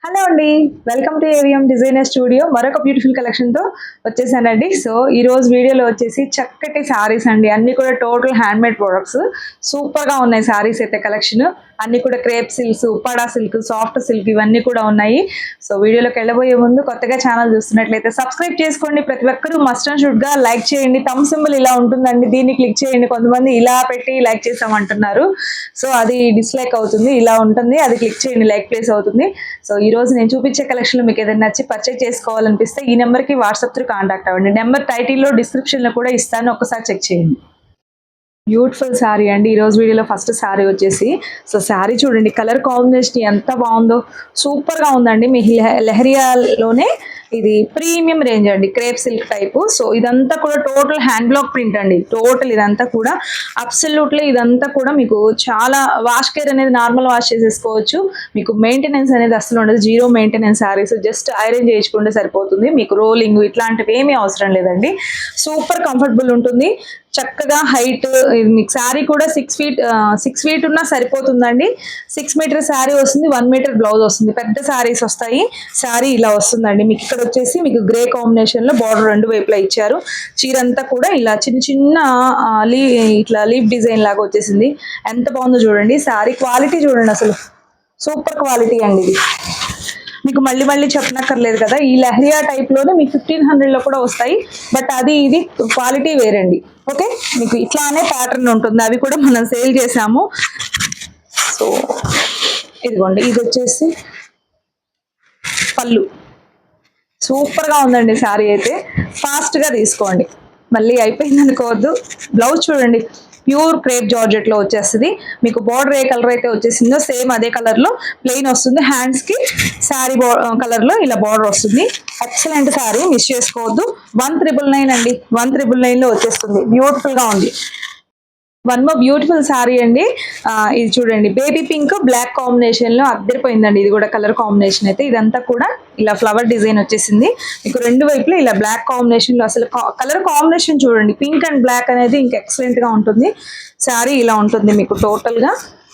Hello అండి, welcome to AVM designer studio. మరొక beautiful కలెక్షన్తో వచ్చేసానండి. సో ఈ రోజు వీడియోలో వచ్చేసి చక్కటి శారీస్ అండి, అన్ని కూడా టోటల్ హ్యాండ్ మేడ్ ప్రొడక్ట్స్. సూపర్గా ఉన్నాయి శారీస్ అయితే. కలెక్షన్ అన్ని కూడా crepe silks, Uppada silk, soft silk ఇవన్నీ కూడా ఉన్నాయి. సో వీడియోలోకి వెళ్ళబోయే ముందు కొత్తగా ఛానల్ చూస్తున్నట్లయితే సబ్స్క్రైబ్ చేసుకోండి. ప్రతి ఒక్కరూ మస్ట్ అండ్ షుడ్ గా లైక్ చేయండి. థంబ్ సింబల్ ఇలా ఉంటుందండి, దీన్ని క్లిక్ చేయండి. కొంతమంది ఇలా పెట్టి లైక్ చేసామంటున్నారు, సో అది డిస్లైక్ అవుతుంది. ఇలా ఉంటుంది, అది క్లిక్ చేయండి, లైక్ ప్లేస్ అవుతుంది. సో ఈ రోజు నేను చూపించే కలెక్షన్లో మీకు ఏదైనా నచ్చి పర్చేజ్ చేసుకోవాలనిపిస్తే ఈ నెంబర్కి వాట్సాప్ త్రూ కాంటాక్ట్ అవ్వండి. నెంబర్ టైటిల్లో డిస్క్రిప్షన్లో కూడా ఇస్తాను, ఒకసారి చెక్ చేయండి. బ్యూటిఫుల్ శారీ అండి. ఈ రోజు వీడియోలో ఫస్ట్ శారీ వచ్చేసి, సో శారీ చూడండి, కలర్ కాంబినేషన్ ఎంత బాగుందో, సూపర్గా ఉందండి. మీ లెహరియాలోనే ఇది ప్రీమియం రేంజ్ అండి, క్రేప్ సిల్క్ టైపు. సో ఇదంతా కూడా టోటల్ హ్యాండ్ బ్లాక్ ప్రింట్ అండి. టోటల్ ఇదంతా కూడా అబ్సల్యూట్లీ ఇదంతా కూడా మీకు చాలా వాష్ కేర్ అనేది నార్మల్ వాష్ చేసేసుకోవచ్చు. మీకు మెయింటెనెన్స్ అనేది అసలు ఉండదు, zero maintenance saris. Just iron చేయించుకుంటే సరిపోతుంది. మీకు రోలింగ్ ఇట్లాంటివి ఏమీ అవసరం లేదండి. సూపర్ కంఫర్టబుల్ ఉంటుంది. చక్కగా హైట్, మీకు శారీ కూడా 6 ఫీట్ ఉన్నా సరిపోతుందండి. 6 మీటర్ శారీ వస్తుంది, 1 మీటర్ బ్లౌజ్ వస్తుంది. పెద్ద శారీస్ వస్తాయి. శారీ ఇలా వస్తుందండి. మీకు ఇక్కడ వచ్చేసి మీకు గ్రే కాంబినేషన్ లో బార్డర్ రెండు వైపులా ఇచ్చారు. చీర అంతా కూడా ఇలా చిన్న చిన్న ఇట్లా లీఫ్ డిజైన్ లాగా వచ్చేసింది. ఎంత బాగుందో చూడండి. శారీ క్వాలిటీ చూడండి, అసలు సూపర్ క్వాలిటీ అండి ఇది. మీకు మళ్ళీ మళ్ళీ చెప్పనక్కర్లేదు కదా, ఈ లెహరియా టైప్లోనే మీకు 1500లో కూడా వస్తాయి. బట్ అది ఇది క్వాలిటీ వేరండి. ఓకే, మీకు ఇట్లానే ప్యాటర్న్ ఉంటుంది, అవి కూడా మనం సేల్ చేసాము. సో ఇదిగోండి, ఇది వచ్చేసి పళ్ళు. సూపర్గా ఉందండి శారీ అయితే. ఫాస్ట్గా తీసుకోండి, మళ్ళీ అయిపోయింది అనుకోవద్దు. బ్లౌజ్ చూడండి, ప్యూర్ క్రేప్ జార్జెట్ లో వచ్చేస్తుంది. మీకు బార్డర్ ఏ కలర్ అయితే వచ్చేసిందో సేమ్ అదే కలర్ లో ప్లెయిన్ వస్తుంది. హ్యాండ్స్ కి శారీ కలర్ లో ఇలా బార్డర్ వస్తుంది. ఎక్సలెంట్ శారీ, మిస్ చేసుకోవద్దు. 1999 అండి, 1999 లో వచ్చేస్తుంది. బ్యూటిఫుల్ గా ఉంది. వన్ మోర్ బ్యూటిఫుల్ శారీ అండి. ఇది చూడండి, బేబీ పింక్ బ్లాక్ కాంబినేషన్ లో అద్దరిపోయిందండి. ఇది కూడా కలర్ కాంబినేషన్ అయితే. ఇదంతా కూడా ఇలా ఫ్లవర్ డిజైన్ వచ్చేసింది. మీకు రెండు వైపులా ఇలా బ్లాక్ కాంబినేషన్ లో, అసలు కలర్ కాంబినేషన్ చూడండి, పింక్ అండ్ బ్లాక్ అనేది ఇంకా ఎక్సలెంట్ గా ఉంటుంది. శారీ ఇలా ఉంటుంది మీకు టోటల్ గా.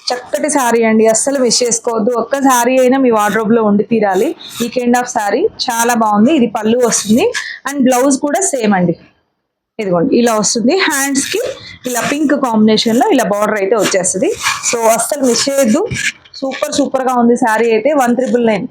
చక్కటి శారీ అండి, అస్సలు మిస్ చేసుకోవద్దు. ఒక్క శారీ అయినా మీ వార్డ్రోబ్ లో ఉండి తీరాలి. ఈ కైండ్ ఆఫ్ శారీ చాలా బాగుంది. ఇది పళ్ళు వస్తుంది అండ్ బ్లౌజ్ కూడా సేమ్ అండి. ఇదిగోండి ఇలా వస్తుంది. హ్యాండ్స్ కి ఇలా పింక్ కాంబినేషన్ లో ఇలా బార్డర్ అయితే వచ్చేస్తుంది. సో అస్సలు మిస్ చేయొద్దు. సూపర్ గా ఉంది శారీ అయితే. 1999.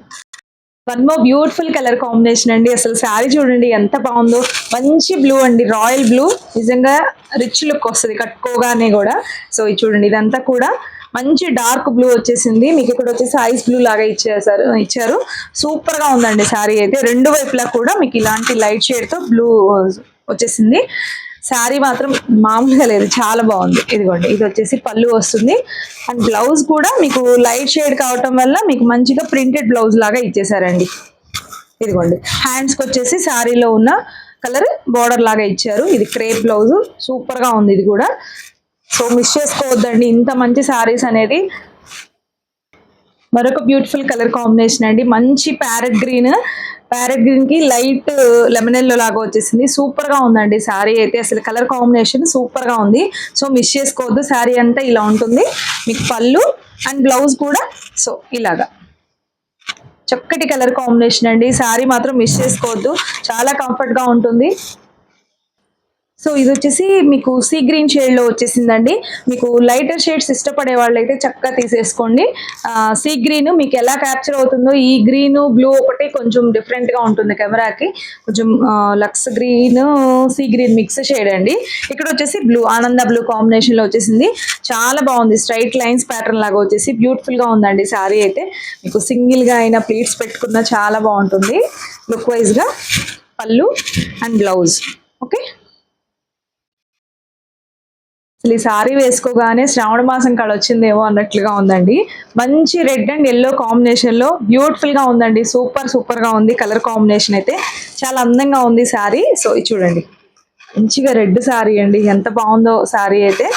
One more beautiful colour combination అండి. అసలు శారీ చూడండి ఎంత బాగుందో. మంచి బ్లూ అండి, రాయల్ బ్లూ. నిజంగా రిచ్ లుక్ వస్తుంది కట్టుకోగానే కూడా. సో ఇది చూడండి, ఇదంతా కూడా మంచి డార్క్ బ్లూ వచ్చేసింది. మీకు ఇక్కడ వచ్చేసి ఐస్ బ్లూ లాగా ఇచ్చారు. సూపర్ గా ఉందండి శారీ అయితే. రెండు వైపులా కూడా మీకు ఇలాంటి లైట్ షేడ్ తో బ్లూ వచ్చేసింది. శారీ మాత్రం మామూలుగా లేదు, చాలా బాగుంది. ఇదిగోండి, ఇది వచ్చేసి పళ్ళు వస్తుంది అండ్ బ్లౌజ్ కూడా మీకు లైట్ షేడ్ కావటం వల్ల మీకు మంచిగా ప్రింటెడ్ బ్లౌజ్ లాగా ఇచ్చేసారండి. ఇదిగోండి, హ్యాండ్స్కి వచ్చేసి శారీలో ఉన్న కలర్ బార్డర్ లాగా ఇచ్చారు. ఇది క్రేప్ బ్లౌజ్, సూపర్ గా ఉంది ఇది కూడా. సో మిస్ చేసుకోవద్దండి ఇంత మంచి శారీస్ అనేది. మరొక బ్యూటిఫుల్ కలర్ కాంబినేషన్ అండి, మంచి ప్యారెట్ గ్రీన్ కి లైట్ లెమన్ ఎల్లో లాగా వచ్చేసింది. సూపర్ గా ఉందండి శారీ అయితే. అసలు కలర్ కాంబినేషన్ సూపర్ గా ఉంది. సో మిస్ చేసుకోవద్దు. శారీ అంతా ఇలా ఉంటుంది. మీకు పళ్ళు అండ్ బ్లౌజ్ కూడా సో ఇలాగా చక్కటి కలర్ కాంబినేషన్ అండి. శారీ మాత్రం మిస్ చేసుకోవద్దు, చాలా కంఫర్ట్ గా ఉంటుంది. సో ఇది వచ్చేసి మీకు సీ గ్రీన్ షేడ్ లో వచ్చేసిందండి. మీకు లైటర్ షేడ్స్ ఇష్టపడే వాళ్ళైతే చక్కగా తీసేసుకోండి. సీ గ్రీన్ మీకు ఎలా క్యాప్చర్ అవుతుందో, ఈ గ్రీన్ బ్లూ ఒకటి కొంచెం డిఫరెంట్ గా ఉంటుంది కెమెరాకి. కొంచెం లక్స్ green, sea green mix shade అండి. ఇక్కడ వచ్చేసి బ్లూ, ఆనంద బ్లూ కాంబినేషన్ లో వచ్చేసింది. చాలా బాగుంది. స్ట్రైట్ లైన్స్ ప్యాటర్న్ లాగా వచ్చేసి బ్యూటిఫుల్ గా ఉందండి శారీ అయితే. మీకు సింగిల్ గా అయినా ప్లీట్స్ పెట్టుకున్నా చాలా బాగుంటుంది లుక్ వైజ్ గా. పళ్ళు అండ్ బ్లౌజ్. ఓకే, అసలు ఈ సారీ వేసుకోగానే శ్రావణ మాసం కళ వచ్చిందేమో అన్నట్లుగా ఉందండి. మంచి రెడ్ అండ్ ఎల్లో కాంబినేషన్ లో బ్యూటిఫుల్ గా ఉందండి. సూపర్ గా ఉంది కలర్ కాంబినేషన్ అయితే. చాలా అందంగా ఉంది శారీ. సో ఇది చూడండి, మంచిగా రెడ్ శారీ అండి, ఎంత బాగుందో శారీ అయితే.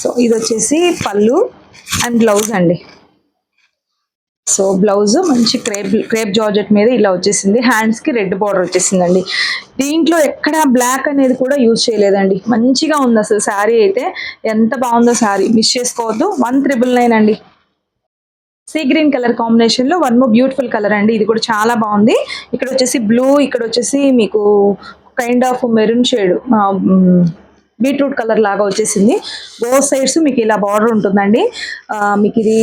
సో ఇది వచ్చేసి పళ్ళు అండ్ బ్లౌజ్ అండి. సో బ్లౌజ్ మంచి క్రేప్ జార్జెట్ మీద ఇలా వచ్చేసింది. హ్యాండ్స్ కి రెడ్ బార్డర్ వచ్చేసిందండి. దీంట్లో ఎక్కడ బ్లాక్ అనేది కూడా యూజ్ చేయలేదండి. మంచిగా ఉంది అసలు శారీ అయితే. ఎంత బాగుందో శారీ, మిస్ చేసుకోవద్దు. 1999 అండి. సీ గ్రీన్ కలర్ కాంబినేషన్ లో వన్ మోర్ బ్యూటిఫుల్ కలర్ అండి. ఇది కూడా చాలా బాగుంది. ఇక్కడ వచ్చేసి బ్లూ, ఇక్కడ వచ్చేసి మీకు kind of maroon shade beetroot colour లాగా వచ్చేసింది. బోత్ సైడ్స్ మీకు ఇలా బార్డర్ ఉంటుందండి. మీకు ఇది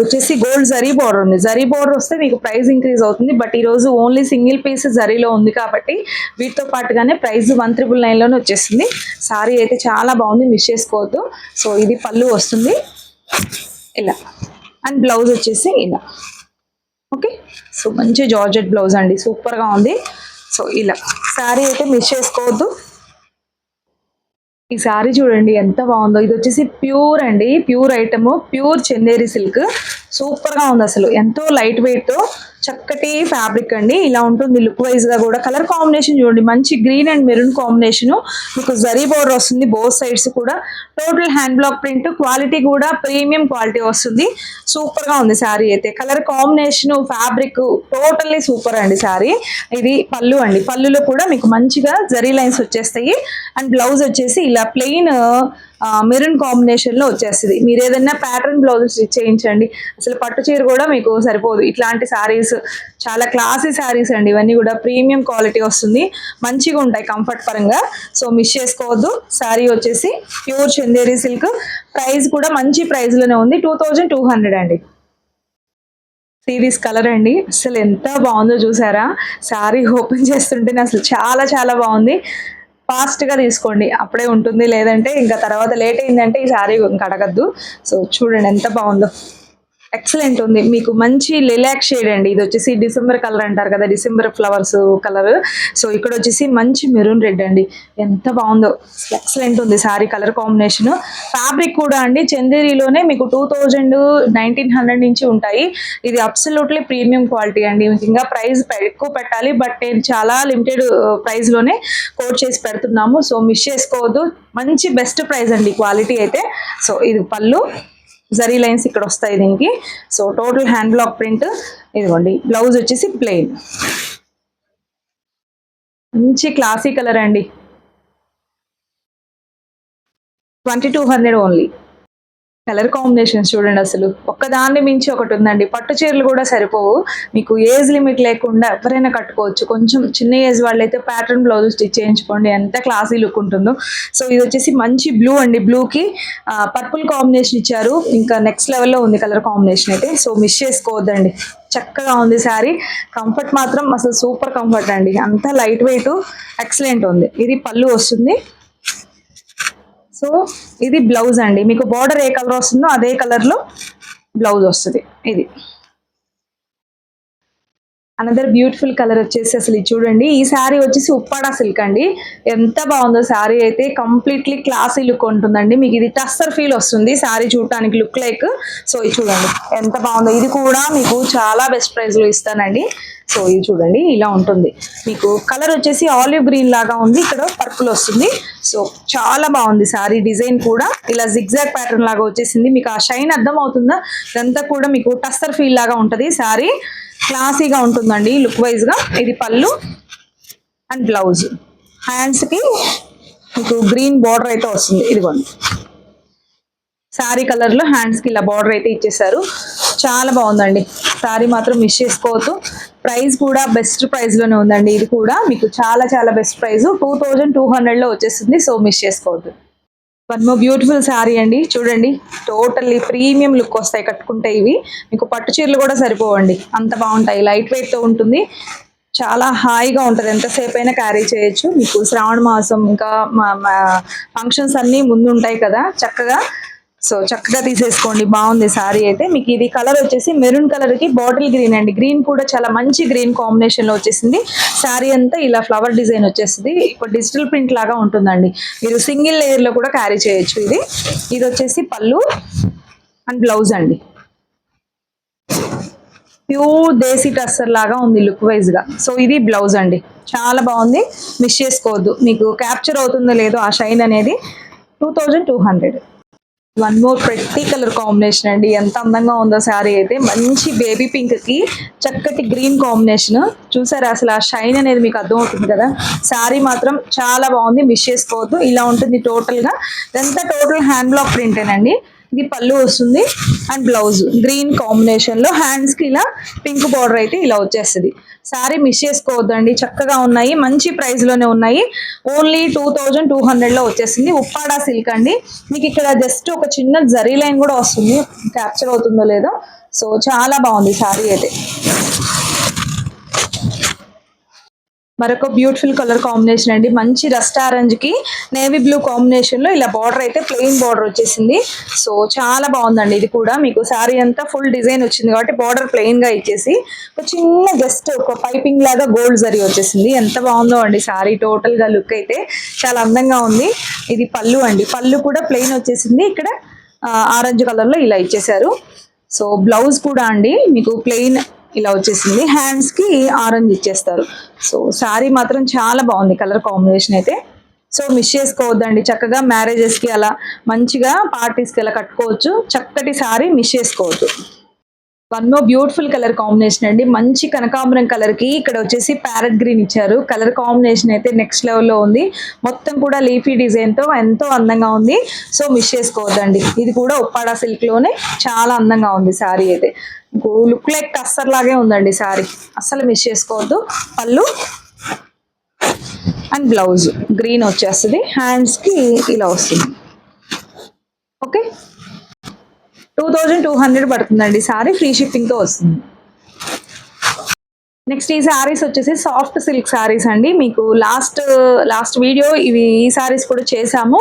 వచ్చేసి గోల్డ్ జరీ బార్డర్ ఉంది. జరీ బార్డర్ వస్తే మీకు ప్రైస్ ఇంక్రీజ్ అవుతుంది. బట్ ఈ రోజు ఓన్లీ సింగిల్ పీస్ జరీలో ఉంది కాబట్టి వీటితో పాటుగానే ప్రైస్ 1399 లోనే వచ్చేస్తుంది. సారీ అయితే చాలా బాగుంది, మిస్ చేసుకోవద్దు. సో ఇది పళ్ళు వస్తుంది ఇలా, అండ్ బ్లౌజ్ వచ్చేసి ఇలా. ఓకే, సో మంచి జార్జెట్ బ్లౌజ్ అండి, సూపర్గా ఉంది. సో ఇలా శారీ అయితే మిస్ చేసుకోవద్దు. ఈ శారీ చూడండి ఎంత బాగుందో. ఇది వచ్చేసి ప్యూర్ అండి, pure item, pure Chanderi silk. సూపర్గా ఉంది అసలు, ఎంతో లైట్ వెయిట్, చక్కటి ఫ్యాబ్రిక్ అండి. ఇలా ఉంటుంది లుక్ వైజ్ గా కూడా. కలర్ కాంబినేషన్ చూడండి, మంచి గ్రీన్ అండ్ మెరూన్ కాంబినేషన్. మీకు జరీ బోర్డర్ వస్తుంది బోత్ సైడ్స్ కూడా. Total hand block print, quality కూడా ప్రీమియం క్వాలిటీ వస్తుంది. సూపర్ గా ఉంది శారీ అయితే. Colour combination, fabric totally super అండి శారీ. ఇది పళ్ళు అండి, పళ్ళులో కూడా మీకు మంచిగా జరీ లైన్స్ వచ్చేస్తాయి. అండ్ బ్లౌజ్ వచ్చేసి ఇలా ప్లెయిన్ మెరూన్ కాంబినేషన్ లో వచ్చేస్తుంది. మీరు ఏదైనా ప్యాటర్న్ బ్లౌజ్ స్టిచ్ చేయించండి, అసలు పట్టు చీర కూడా మీకు సరిపోదు. ఇట్లాంటి శారీస్ చాలా క్లాసీ శారీస్ అండి, ఇవన్నీ కూడా ప్రీమియం క్వాలిటీ వస్తుంది, మంచిగా ఉంటాయి కంఫర్ట్ పరంగా. సో మిస్ చేసుకోవద్దు. శారీ వచ్చేసి ప్యూర్ చందేరి సిల్క్. ప్రైస్ కూడా మంచి ప్రైస్ లోనే ఉంది, 2200 అండి. సిరీస్ కలర్ అండి, అసలు ఎంత బాగుందో చూసారా. శారీ ఓపెన్ చేస్తుంటేనే అసలు చాలా చాలా బాగుంది. ఫాస్ట్గా తీసుకోండి, అప్పుడే ఉంటుంది. లేదంటే ఇంకా తర్వాత లేట్ అయిందంటే ఈ శారీ ఇంకా అడగద్దు. సో చూడండి ఎంత బాగుందో, ఎక్సలెంట్ ఉంది. మీకు మంచి లిలాక్ షేడ్ అండి. ఇది వచ్చేసి డిసెంబర్ కలర్ అంటారు కదా, డిసెంబర్ ఫ్లవర్స్ కలర్. సో ఇక్కడ వచ్చేసి మంచి మెరూన్ రెడ్ అండి, ఎంత బాగుందో, ఎక్సలెంట్ ఉంది శారీ కలర్ కాంబినేషన్. ఫ్యాబ్రిక్ కూడా అండి చందేరిలోనే మీకు 1900 నుంచి ఉంటాయి. ఇది అబ్సల్యూట్లీ ప్రీమియం క్వాలిటీ అండి. మీకు ఇంకా ప్రైస్ ఎక్కువ పెట్టాలి, బట్ నేను చాలా లిమిటెడ్ ప్రైస్ లోనే కోట్ చేసి పెడుతున్నాము. సో మిస్ చేసుకోవద్దు, మంచి బెస్ట్ ప్రైస్ అండి క్వాలిటీ అయితే. సో ఇది పళ్ళు, జరీ లైన్స్ ఇక్కడ వస్తాయి దీనికి. So total hand block print. ఇదిగోండి బ్లౌజ్ వచ్చేసి ప్లెయిన్, మంచి క్లాసీ కలర్ అండి, 2200 ఓన్లీ. కలర్ కాంబినేషన్స్ చూడండి, అసలు ఒక్కదాన్ని మించి ఒకటి ఉందండి. పట్టు చీరలు కూడా సరిపోవు, మీకు ఏజ్ లిమిట్ లేకుండా ఎవరైనా కట్టుకోవచ్చు. కొంచెం చిన్న ఏజ్ వాళ్ళైతే ప్యాటర్న్ బ్లౌజ్ స్టిచ్ చేయించుకోండి, ఎంత క్లాసీ లుక్ ఉంటుందో. సో ఇది వచ్చేసి మంచి బ్లూ అండి, బ్లూకి పర్పుల్ కాంబినేషన్ ఇచ్చారు. ఇంకా నెక్స్ట్ లెవెల్లో ఉంది కలర్ కాంబినేషన్ అయితే. సో మిస్ చేసుకోవద్దండి, చక్కగా ఉంది శారీ. కంఫర్ట్ మాత్రం అసలు సూపర్ కంఫర్ట్ అండి, అంతా లైట్ వెయిట్, ఎక్సలెంట్ ఉంది. ఇది పళ్ళు వస్తుంది. సో ఇది బ్లౌజ్ అండి, మీకు బార్డర్ ఏ కలర్ వస్తుందో అదే కలర్లో బ్లౌజ్ వస్తుంది. ఇది అనదర్ బ్యూటిఫుల్ కలర్ వచ్చేసి అసలు ఇది చూడండి. ఈ శారీ వచ్చేసి ఉప్పాడా సిల్క్ అండి, ఎంత బాగుందో శారీ అయితే. కంప్లీట్లీ క్లాసీ లుక్ ఉంటుందండి, మీకు ఇది టస్సర్ ఫీల్ వస్తుంది శారీ చూడటానికి, లుక్ లైక్. సో ఇది చూడండి ఎంత బాగుందో. ఇది కూడా మీకు చాలా బెస్ట్ ప్రైస్ లో ఇస్తానండి. సో ఇది చూడండి ఇలా ఉంటుంది. మీకు కలర్ వచ్చేసి ఆలివ్ గ్రీన్ లాగా ఉంది, ఇక్కడ పర్పుల్ వస్తుంది. సో చాలా బాగుంది శారీ. డిజైన్ కూడా ఇలా జిగ్జాగ్ ప్యాటర్న్ లాగా వచ్చేసింది. మీకు ఆ షైన్ అర్థం అవుతుందా, ఇదంతా కూడా మీకు టస్సర్ ఫీల్ లాగా ఉంటుంది శారీ. క్లాసీగా ఉంటుందండి లుక్ వైజ్ గా. ఇది పళ్ళు అండ్ బ్లౌజ్. హ్యాండ్స్ కి మీకు గ్రీన్ బార్డర్ అయితే వస్తుంది. ఇదిగోండి శారీ కలర్ లో హ్యాండ్స్ కి ఇలా బార్డర్ అయితే ఇచ్చేసారు. చాలా బాగుందండి శారీ, మాత్రం మిస్ చేసుకోవద్దు. ప్రైస్ కూడా బెస్ట్ ప్రైస్ లోనే ఉందండి. ఇది కూడా మీకు చాలా చాలా బెస్ట్ ప్రైస్, 2200 లో వచ్చేస్తుంది. సో మిస్ చేసుకోవద్దు. వన్ మోర్ బ్యూటిఫుల్ శారీ అండి, చూడండి టోటల్లీ ప్రీమియం లుక్ వస్తాయి కట్టుకుంటే. ఇవి మీకు పట్టు చీరలు కూడా సరిపోవండి, అంత బాగుంటాయి. లైట్ వెయిట్ తో ఉంటుంది, చాలా హాయిగా ఉంటుంది, ఎంతసేపు అయినా క్యారీ చేయొచ్చు. మీకు శ్రావణ మాసం ఇంకా ఫంక్షన్స్ అన్నీ ముందు ఉంటాయి కదా, చక్కగా సో చక్కగా తీసేసుకోండి. బాగుంది శారీ అయితే. మీకు ఇది కలర్ వచ్చేసి మెరూన్ కలర్ కి బాటిల్ గ్రీన్ అండి, గ్రీన్ కూడా చాలా మంచి గ్రీన్ కాంబినేషన్ లో వచ్చేసింది. శారీ అంతా ఇలా ఫ్లవర్ డిజైన్ వచ్చేసింది, ఇప్పుడు డిజిటల్ ప్రింట్ లాగా ఉంటుందండి. మీరు సింగిల్ లేయర్ లో కూడా క్యారీ చేయొచ్చు. ఇది వచ్చేసి పళ్ళు అండ్ బ్లౌజ్ అండి. ప్యూర్ దేశీ టస్సర్ లాగా ఉంది లుక్ వైజ్ గా. సో ఇది బ్లౌజ్ అండి, చాలా బాగుంది, మిస్ చేసుకోవద్దు. మీకు క్యాప్చర్ అవుతుందో లేదో ఆ షైన్ అనేది. 2200. One more pretty colour combination అండి, ఎంత అందంగా ఉందో శారీ అయితే. మంచి బేబీ పింక్ కి చక్కటి గ్రీన్ కాంబినేషన్, చూసారా అసలు ఆ షైన్ అనేది మీకు అర్థం అవుతుంది కదా. శారీ మాత్రం చాలా బాగుంది, మిస్ చేసుకోవద్దు. ఇలా ఉంటుంది టోటల్ గా. ఇదంతా టోటల్ హ్యాండ్ బ్లాక్ ప్రింటేనండి. ఇది పళ్ళు వస్తుంది అండ్ బ్లౌజ్ గ్రీన్ కాంబినేషన్ లో, హ్యాండ్స్ కి ఇలా పింక్ బార్డర్ అయితే ఇలా వచ్చేస్తుంది. శారీ మిస్ చేసుకోవద్దండి, చక్కగా ఉన్నాయి, మంచి ప్రైస్ లోనే ఉన్నాయి. ఓన్లీ 2200 లో వచ్చేసింది. ఉప్పాడా సిల్క్ అండి. మీకు ఇక్కడ జస్ట్ ఒక చిన్న జరీ లైన్ కూడా వస్తుంది, క్యాప్చర్ అవుతుందో లేదో. సో చాలా బాగుంది శారీ అయితే. మరొక బ్యూటిఫుల్ కలర్ కాంబినేషన్ అండి, మంచి రస్ట్ ఆరెంజ్ కి నేవీ బ్లూ కాంబినేషన్ లో ఇలా బార్డర్ అయితే ప్లెయిన్ బార్డర్ వచ్చేసింది. సో చాలా బాగుందండి. ఇది కూడా మీకు శారీ అంతా ఫుల్ డిజైన్ వచ్చింది కాబట్టి బార్డర్ ప్లెయిన్ గా ఇచ్చేసి ఒక చిన్న జస్ట్ ఒక పైపింగ్ లాగా గోల్డ్ జరీ వచ్చేసింది. ఎంత బాగుందో అండి శారీ, టోటల్ గా లుక్ అయితే చాలా అందంగా ఉంది. ఇది పళ్ళు అండి, పళ్ళు కూడా ప్లెయిన్ వచ్చేసింది, ఇక్కడ ఆరెంజ్ కలర్ లో ఇలా ఇచ్చేసారు. సో బ్లౌజ్ కూడా అండి మీకు ప్లెయిన్ ఇలా వచ్చేసింది, హ్యాండ్స్ కి ఆరెంజ్ ఇచ్చేస్తారు. సో శారీ మాత్రం చాలా బాగుంది కలర్ కాంబినేషన్ అయితే. సో మిస్ చేసుకోవద్దండి, చక్కగా మ్యారేజెస్ కి అలా మంచిగా పార్టీస్ కి అలా కట్టుకోవచ్చు. చక్కటి శారీ మిస్ చేసుకోవద్దు. One more beautiful colour combination అండి, మంచి కనకాంబరం కలర్ కి ఇక్కడ వచ్చేసి ప్యారెట్ గ్రీన్ ఇచ్చారు. కలర్ కాంబినేషన్ అయితే నెక్స్ట్ లెవెల్లో ఉంది. మొత్తం కూడా లీఫీ డిజైన్ తో ఎంతో అందంగా ఉంది. సో మిస్ చేసుకోవద్దండి. ఇది కూడా ఉప్పాడా సిల్క్ లోనే చాలా అందంగా ఉంది శారీ అయితే. లుక్ లైక్ కస్తర్ లాగే ఉందండి శారీ, అస్సలు మిస్ చేసుకోవద్దు. పళ్ళు అండ్ బ్లౌజ్ గ్రీన్ వచ్చేస్తుంది, హ్యాండ్స్ కి ఇలా వస్తుంది. ఓకే, 2200 పడుతుందండి శారీ, ఫ్రీ షిప్పింగ్ తో వస్తుంది. నెక్స్ట్ ఈ శారీస్ వచ్చేసి సాఫ్ట్ సిల్క్ శారీస్ అండి. మీకు లాస్ట్ వీడియో ఈ శారీస్ కూడా చేసాము.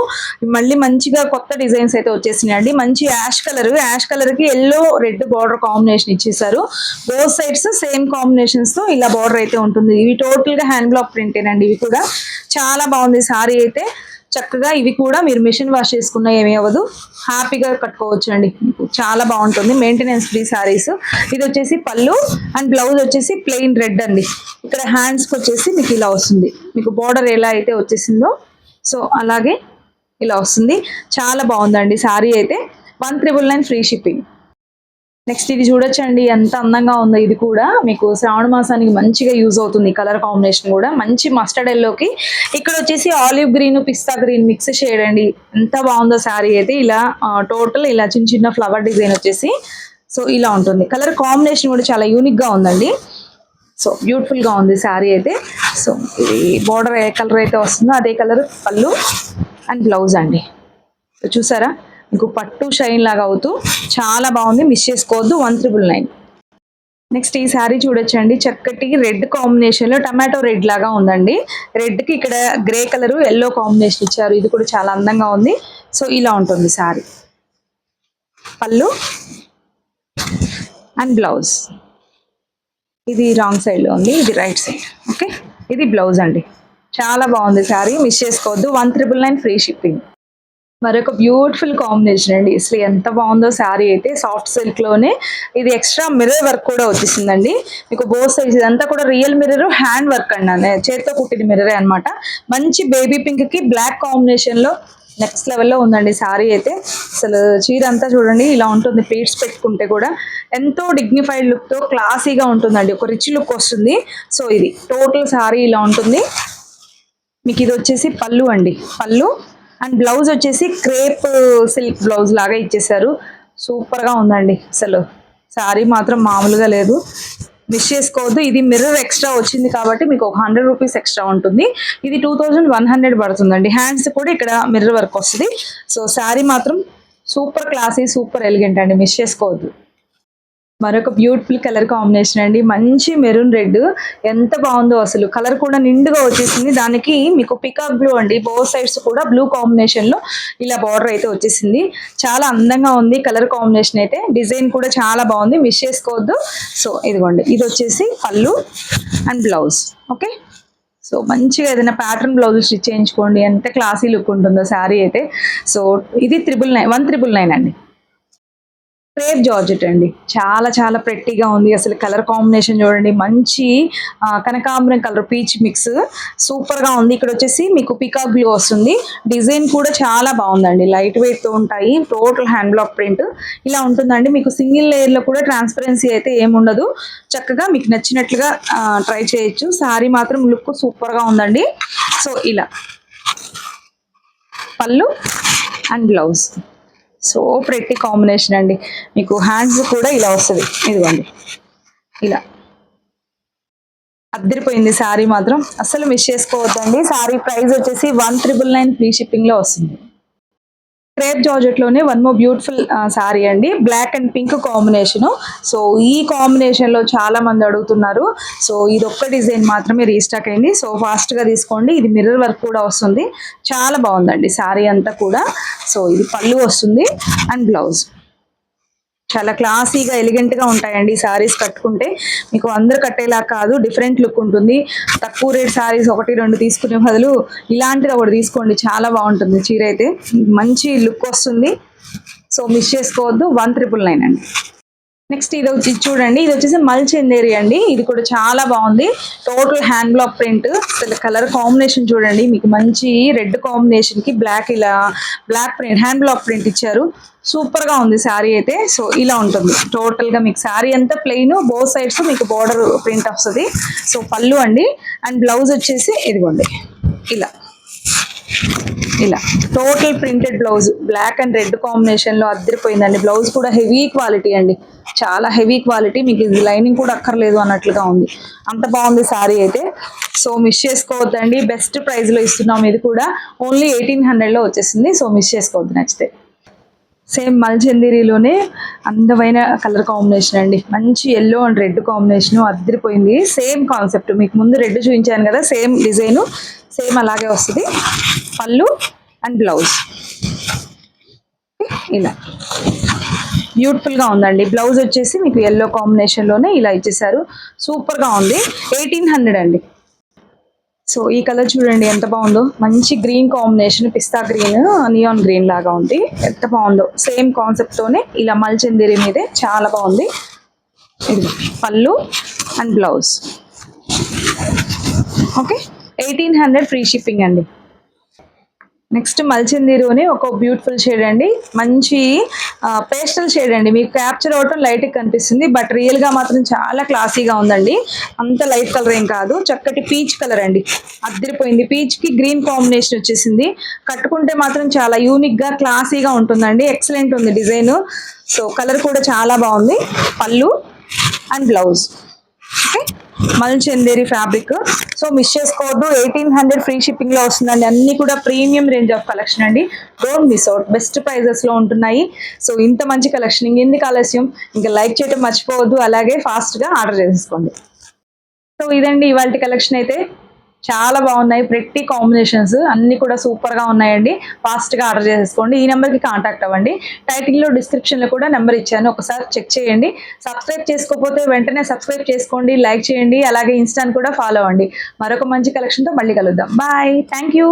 మళ్ళీ మంచిగా కొత్త డిజైన్స్ అయితే వచ్చేసినాయి అండి. మంచి యాష్ కలర్ కి ఎల్లో రెడ్ బార్డర్ కాంబినేషన్ ఇచ్చేసారు. బోత్ సైడ్స్ సేమ్ కాంబినేషన్స్ తో ఇలా బార్డర్ అయితే ఉంటుంది. ఇవి టోటల్ గా హ్యాండ్ బ్లాక్ ప్రింటేనండి. ఇవి కూడా చాలా బాగుంది శారీ అయితే. చక్కగా ఇవి కూడా మీరు మిషన్ వాష్ చేసుకున్నా ఏమీ అవ్వదు, హ్యాపీగా కట్టుకోవచ్చు అండి. చాలా బాగుంటుంది, మెయింటెనెన్స్ ఫ్రీ శారీస్. ఇది వచ్చేసి పళ్ళు అండ్ బ్లౌజ్ వచ్చేసి ప్లెయిన్ రెడ్ అండి. ఇక్కడ హ్యాండ్స్కి వచ్చేసి మీకు ఇలా వస్తుంది, మీకు బార్డర్ ఎలా అయితే వచ్చేసిందో సో అలాగే ఇలా వస్తుంది. చాలా బాగుందండి శారీ అయితే. 1999 ఫ్రీ షిప్పింగ్. నెక్స్ట్ ఇది చూడొచ్చండి, ఎంత అందంగా ఉందో. ఇది కూడా మీకు శ్రావణ మాసానికి మంచిగా యూజ్ అవుతుంది. కలర్ కాంబినేషన్ కూడా మంచి మస్టర్డ్ ఎల్లోకి ఇక్కడ వచ్చేసి ఆలివ్ గ్రీన్ పిస్తా గ్రీన్ మిక్స్ షేడ్ అండి. ఎంత బాగుందో శారీ అయితే. ఇలా టోటల్ ఇలా చిన్న చిన్న ఫ్లవర్ డిజైన్ వచ్చేసి సో ఇలా ఉంటుంది. కలర్ కాంబినేషన్ కూడా చాలా యూనిక్ గా ఉందండి. సో బ్యూటిఫుల్ గా ఉంది శారీ అయితే. సో ఇది బార్డర్ ఏ కలర్ అయితే వస్తుందో అదే కలర్ పళ్ళు అండ్ బ్లౌజ్ అండి. సో చూసారా, మీకు పట్టు షైన్ లాగా అవుతూ చాలా బాగుంది, మిస్ చేసుకోవద్దు. 1999. నెక్స్ట్ ఈ శారీ చూడొచ్చండి, చక్కటి రెడ్ కాంబినేషన్ లో టమాటో రెడ్ లాగా ఉందండి. రెడ్ కి ఇక్కడ గ్రే కలర్ ఎల్లో కాంబినేషన్ ఇచ్చారు. ఇది కూడా చాలా అందంగా ఉంది. సో ఇలా ఉంటుంది శారీ. పళ్ళు అండ్ బ్లౌజ్. ఇది రాంగ్ సైడ్ లో ఉంది, ఇది రైట్ సైడ్. ఓకే, ఇది బ్లౌజ్ అండి. చాలా బాగుంది శారీ, మిస్ చేసుకోవద్దు. 1999 ఫ్రీ షిప్పింగ్. మరొక బ్యూటిఫుల్ కాంబినేషన్ అండి, అసలు ఎంత బాగుందో శారీ అయితే. సాఫ్ట్ సిల్క్ లోనే ఇది ఎక్స్ట్రా మిర్రర్ వర్క్ కూడా వచ్చేసిందండి. మీకు బోత్ సైజ్ ఇదంతా కూడా రియల్ మిర్రర్, హ్యాండ్ వర్క్ అండి, చేతితో కుట్టిన మిర్రరే అనమాట. మంచి బేబీ పింక్ కి బ్లాక్ కాంబినేషన్ లో నెక్స్ట్ లెవెల్లో ఉందండి శారీ అయితే. అసలు చీర అంతా చూడండి ఇలా ఉంటుంది, ప్లీట్స్ పెట్టుకుంటే కూడా ఎంతో డిగ్నిఫైడ్ లుక్ తో క్లాసీగా ఉంటుందండి, ఒక రిచ్ లుక్ వస్తుంది. సో ఇది టోటల్ శారీ ఇలా ఉంటుంది. మీకు ఇది వచ్చేసి పళ్ళు అండి, పళ్ళు అండ్ బ్లౌజ్ వచ్చేసి క్రేప్ సిల్క్ బ్లౌజ్ లాగా ఇచ్చేసారు. సూపర్ గా ఉందండి, అసలు శారీ మాత్రం మామూలుగా లేదు, మిస్ చేసుకోవద్దు. ఇది మిర్రర్ ఎక్స్ట్రా వచ్చింది కాబట్టి మీకు ఒక 100 రూపీస్ ఎక్స్ట్రా ఉంటుంది. ఇది 2100 పడుతుందండి. హ్యాండ్స్ కూడా ఇక్కడ మిర్రర్ వర్క్ వస్తుంది. సో శారీ మాత్రం సూపర్ క్లాసీ, సూపర్ ఎలిగెంట్ అండి, మిస్ చేసుకోవద్దు. మరొక బ్యూటిఫుల్ కలర్ కాంబినేషన్ అండి, మంచి మెరూన్ రెడ్. ఎంత బాగుందో అసలు, కలర్ కూడా నిండుగా వచ్చేసింది. దానికి మీకు పికాక్ బ్లూ అండి, బోత్ సైడ్స్ కూడా బ్లూ కాంబినేషన్ లో ఇలా బార్డర్ అయితే వచ్చేసింది. చాలా అందంగా ఉంది కలర్ కాంబినేషన్ అయితే. డిజైన్ కూడా చాలా బాగుంది, మిస్ చేసుకోవద్దు. సో ఇదిగోండి, ఇది వచ్చేసి పళ్ళు అండ్ బ్లౌజ్. ఓకే, సో మంచిగా ఏదైనా ప్యాటర్న్ బ్లౌజ్ స్టిచ్ చేయించుకోండి, ఎంత క్లాసీ లుక్ ఉంటుందో శారీ అయితే. సో ఇది 1999 అండి. క్రేప్ జార్జెట్ అండి, చాలా చాలా ప్రెట్టీగా ఉంది. అసలు కలర్ కాంబినేషన్ చూడండి, మంచి కనకాంబరం కలర్ పీచ్ మిక్స్, సూపర్ గా ఉంది. ఇక్కడ వచ్చేసి మీకు పికాక్ బ్లూ వస్తుంది. డిజైన్ కూడా చాలా బాగుందండి, లైట్ వెయిట్ తో ఉంటాయి. టోటల్ హ్యాండ్ బ్లాక్ ప్రింట్ ఇలా ఉంటుందండి. మీకు సింగిల్ లేయర్ లో కూడా ట్రాన్స్పరెన్సీ అయితే ఏముండదు. చక్కగా మీకు నచ్చినట్లుగా ట్రై చేయొచ్చు. శారీ మాత్రం లుక్ సూపర్ గా ఉందండి. సో ఇలా పళ్ళు and blouse. So pretty combination అండి. మీకు హ్యాండ్స్ కూడా ఇలా వస్తుంది, ఇదిగోండి ఇలా అద్దరిపోయింది శారీ మాత్రం, అస్సలు మిస్ చేసుకోవద్దండి. శారీ ప్రైస్ వచ్చేసి 1999 ఫ్రీ షిప్పింగ్ లో వస్తుంది. క్రేప్ జార్జెట్ లోనే వన్ మోర్ బ్యూటిఫుల్ శారీ అండి, black and pink combination. So ఈ కాంబినేషన్ లో చాలా మంది అడుగుతున్నారు. సో ఇది ఒక్క డిజైన్ మాత్రమే రీస్టాక్ అయింది. సో ఫాస్ట్ గా తీసుకోండి. ఇది మిర్రర్ వర్క్ కూడా వస్తుంది, చాలా బాగుందండి శారీ అంతా కూడా. సో ఇది పళ్ళు వస్తుంది అండ్ బ్లౌజ్. చాలా క్లాసీగా ఎలిగెంట్గా ఉంటాయండి ఈ శారీస్ కట్టుకుంటే. మీకు అందరు కట్టేలా కాదు, డిఫరెంట్ లుక్ ఉంటుంది. తక్కువ రేట్ శారీస్ 1-2 తీసుకునే బదులు ఇలాంటిది ఒకటి తీసుకోండి, చాలా బాగుంటుంది. చీర అయితే మంచి లుక్ వస్తుంది. సో మిస్ చేసుకోవద్దు. 1999 అండి. నెక్స్ట్ ఇది వచ్చి చూడండి, ఇది వచ్చేసి మల్చెందేరి అండి. ఇది కూడా చాలా బాగుంది. Total hand block print. Colour combination చూడండి, మీకు మంచి రెడ్ కాంబినేషన్ కి బ్లాక్, ఇలా block print hand block print ఇచ్చారు. సూపర్ గా ఉంది శారీ అయితే. సో ఇలా ఉంటుంది టోటల్ గా. మీకు శారీ అంతా ప్లెయిన్, బోత్ సైడ్స్ మీకు బోర్డర్ ప్రింట్ వస్తుంది. సో పళ్ళు అండి అండ్ బ్లౌజ్ వచ్చేసి ఇదిగోండి ఇలా ఇలా total printed blouse, black and red combination లో అద్దరిపోయిందండి. బ్లౌజ్ కూడా హెవీ క్వాలిటీ అండి, చాలా హెవీ క్వాలిటీ. మీకు ఇది లైనింగ్ కూడా అక్కర్లేదు అన్నట్లుగా ఉంది, అంత బాగుంది శారీ అయితే. సో మిస్ చేసుకోవద్దండి, బెస్ట్ ప్రైస్ లో ఇస్తున్నాం. ఇది కూడా ఓన్లీ 1800 లో వచ్చేసింది. సో మిస్ చేసుకోవద్దు, నచ్చితే. సేమ్ మల్చందేరిలోనే అందమైన కలర్ కాంబినేషన్ అండి, మంచి ఎల్లో అండ్ రెడ్ కాంబినేషన్ అద్దరిపోయింది. సేమ్ కాన్సెప్ట్, మీకు ముందు రెడ్ చూపించాను కదా, సేమ్ డిజైన్, సేమ్ అలాగే వస్తుంది. పళ్ళు అండ్ బ్లౌజ్ ఇలా బ్యూటిఫుల్ గా ఉందండి. బ్లౌజ్ వచ్చేసి మీకు ఎల్లో కాంబినేషన్ లోనే ఇలా ఇచ్చేసారు, సూపర్ గా ఉంది. 1800 అండి. సో ఈ కలర్ చూడండి ఎంత బాగుందో, మంచి గ్రీన్ కాంబినేషన్, పిస్తా గ్రీన్, నియాన్ గ్రీన్ లాగా ఉంది. ఎంత బాగుందో, సేమ్ కాన్సెప్ట్ తోనే ఇలా మల్చందేరి మీదే, చాలా బాగుంది. ఇది పళ్ళు and blouse. Okay, 1800 free shipping అండి. నెక్స్ట్ మల్చందేరిలోనే ఒక బ్యూటిఫుల్ షేడ్ అండి, మంచి పేస్టల్ షేడ్ అండి. మీకు క్యాప్చర్ అవటం లైట్గా కనిపిస్తుంది, బట్ రియల్గా మాత్రం చాలా క్లాసీగా ఉందండి. అంత లైట్ కలర్ ఏం కాదు, చక్కటి పీచ్ కలర్ అండి, అద్దరిపోయింది. పీచ్కి గ్రీన్ కాంబినేషన్ వచ్చేసింది. కట్టుకుంటే మాత్రం చాలా యూనిక్గా క్లాసీగా ఉంటుందండి. ఎక్సలెంట్ ఉంది డిజైన్. సో కలర్ కూడా చాలా బాగుంది. Pallu and blouse. Okay, Malchanderi fabric. So miss చేసుకోవద్దు, 1800 ఫ్రీ షిప్పింగ్ లో వస్తుందండి. అన్ని కూడా ప్రీమియం రేంజ్ ఆఫ్ కలెక్షన్ అండి, don't miss out. Best prices లో ఉంటున్నాయి. సో ఇంత మంచి కలెక్షన్ ఇంకెందుకు ఆలస్యం, ఇంకా లైక్ చేయడం మర్చిపోవద్దు, అలాగే ఫాస్ట్ గా ఆర్డర్ చేసేసుకోండి. సో ఇదండి ఇవాళ కలెక్షన్ అయితే, చాలా బాగున్నాయి. ప్రెట్టి కాంబినేషన్స్ అన్ని కూడా సూపర్ గా ఉన్నాయండి. ఫాస్ట్ గా ఆర్డర్ చేసేసుకోండి. ఈ నెంబర్ కి కాంటాక్ట్ అవ్వండి. టైటిల్ లో డిస్క్రిప్షన్ లో కూడా నెంబర్ ఇచ్చాను, ఒకసారి చెక్ చేయండి. సబ్స్క్రైబ్ చేసుకోకపోతే వెంటనే సబ్స్క్రైబ్ చేసుకోండి, లైక్ చేయండి, అలాగే ఇన్స్టాని కూడా ఫాలో అవ్వండి. మరొక మంచి కలెక్షన్ తో మళ్ళీ కలుద్దాం. Bye, thank you.